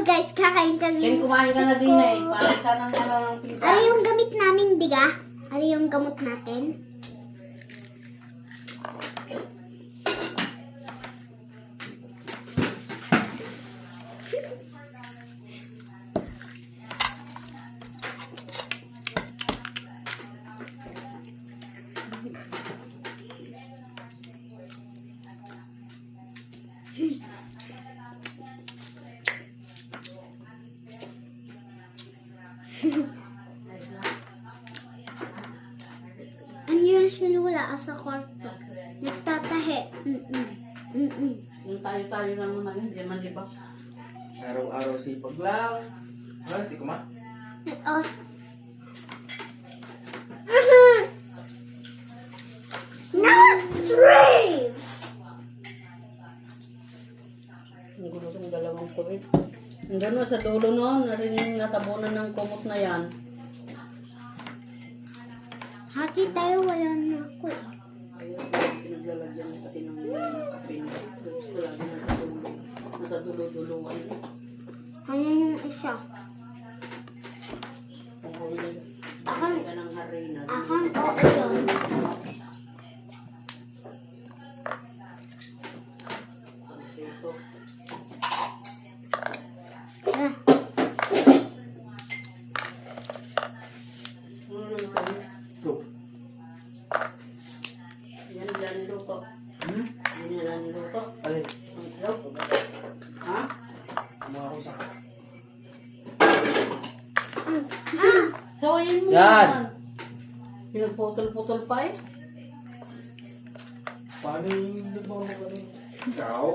guys, kakain kami. Ken, kumain ka na din eh. Parang ka ng ng pinggan. Ano yung gamit namin, diga? Ano yung gamot natin? Ano yung sinula sa kwarto? Nagtatahe. Yung tayo-tayo lang naman yun. Di man, di ba? Araw-araw sipag lang. Ano, si Kuma? Oh. Nursery! Ang gulo ng dalawang tuwid. Ang gano'n sa dulo noon, narinig natabunan ng kumot na yan. Hati tayo, wala na ako eh. Ayun, pinaglalagyan mo kasi ng kapin. Gusto lagi nasa dulo. Nasa dulo-duluan. Ano yung isa? Kung huli Akan, ka ng harina. akan oo yun. Ito. Ah, Ano lang ito? Look. Yan nila niluto. Hmm? Yan nila niluto. Alin? Ang ilaw. Ha? Kumuha ko sa... Sawayin mo Yan. naman. Pinagputol-putol pa eh. Paano yung lumaw na kami? Ikaw?